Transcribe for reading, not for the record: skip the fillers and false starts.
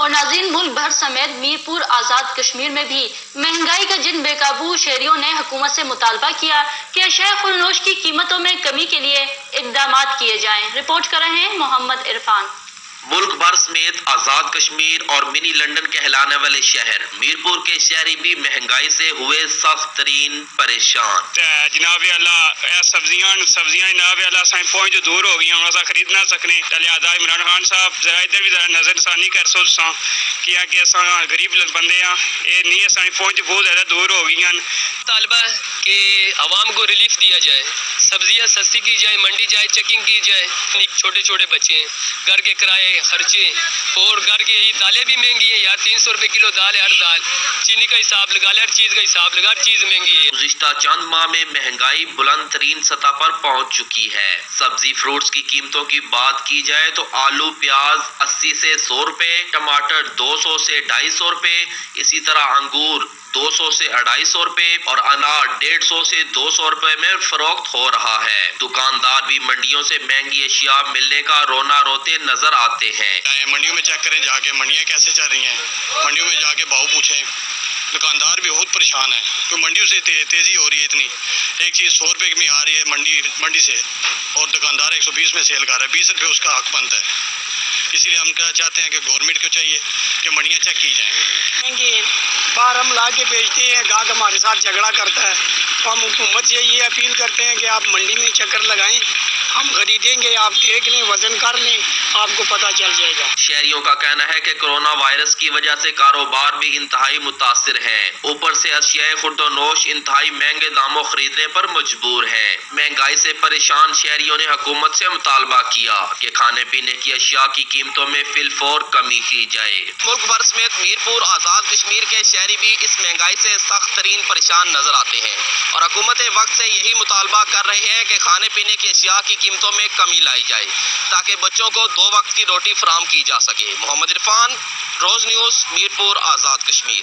اور ناظرین، ملک بھر سمیت میرپور آزاد کشمیر میں بھی مہنگائی کا جن بے قابو شہریوں نے حکومت سے مطالبہ کیا کہ اشیاء خورنوش کی قیمتوں میں کمی کے لیے اقدامات کیے جائیں۔ رپورٹ کر رہے ہیں محمد عرفان۔ ملک بھر سمیت آزاد کشمیر اور منی لندن کہلانے والے شہر میرپور کے شہری بھی مہنگائی سے ہوئے سخت ترین پریشان۔ جناب اللہ سبزیاں جناب اللہ سائیں پہنچ جو دور ہو گئی ہوں خرید نہ سکنے لہذا عمران خان صاحب ذرا ادھر بھی ذرا نظر ثانی کر سوچاں کیا کہ اساں غریب بندے ہاں یہ نہیں سائیں پہنچ بہت زیادہ دور ہو گئی ہیں۔ طالبہ کہ عوام کو ریلیف دیا جائے، سبزیاں سستی کی جائے، منڈی جائے، چیکنگ کی جائے۔ چھوٹے چھوٹے بچے ہیں، گھر کے کرائے خرچے اور گھر کے یہ دالیں بھی مہنگی ہیں یار، 300 روپے کلو دال ہے، ہر دال چینی کا حساب لگا لے، ہر چیز کا حساب لگا، ہر چیز مہنگی ہے۔ گزشتہ چند ماہ میں مہنگائی بلند ترین سطح پر پہنچ چکی ہے۔ سبزی فروٹس کی قیمتوں کی بات کی جائے تو آلو پیاز 80 سے 100 روپے، ٹماٹر 200 سے 250 روپے، اسی طرح انگور 200 سے 250 روپے اور انار 150 سے 200 روپے میں فروخت ہو رہا ہے۔ دکاندار بھی منڈیوں سے مہنگی اشیاء ملنے کا رونا روتے نظر آتے ہیں۔ منڈیوں میں چیک کریں جا کے منڈیاں کیسے چل رہی ہیں، منڈیوں میں جا کے بھاؤ پوچھیں۔ دکاندار بھی بہت پریشان ہے کیونکہ منڈیوں سے تیزی ہو رہی ہے اتنی، ایک چیز 100 روپے میں آ رہی ہے منڈی سے اور دکاندار 120 میں سیل کر رہا ہے، 20 روپے اس کا حق بنتا ہے۔ اسی لیے ہم کیا چاہتے ہیں کہ گورنمنٹ کو چاہیے کہ منڈیاں چیک کی جائیں۔ باہر ہم لا کے بیچتے ہیں، گاہک ہمارے ساتھ جھگڑا کرتا ہے، تو ہم حکومت سے یہ اپیل کرتے ہیں کہ آپ منڈی میں چکر لگائیں، ہم خریدیں گے، آپ دیکھ لیں، وزن کر لیں، آپ کو پتہ چل جائے گا۔ شہریوں کا کہنا ہے کہ کورونا وائرس کی وجہ سے کاروبار بھی انتہائی متاثر ہے، اوپر سے اشیاء خورد و نوش انتہائی مہنگے داموں خریدنے پر مجبور ہیں۔ مہنگائی سے پریشان شہریوں نے حکومت سے مطالبہ کیا کہ کھانے پینے کی اشیاء کی قیمتوں میں فی الفور کمی کی جائے۔ ملک بھر سمیت میرپور آزاد کشمیر کے شہری بھی اس مہنگائی سے سخت ترین پریشان نظر آتے ہیں اور حکومت وقت سے یہی مطالبہ کر رہے ہیں کہ کھانے پینے کی اشیاء کی قیمتوں میں کمی لائی جائے تاکہ بچوں کو 2 وقت کی روٹی فراہم کی جا سکے۔ محمد عرفان، روز نیوز، میرپور آزاد کشمیر۔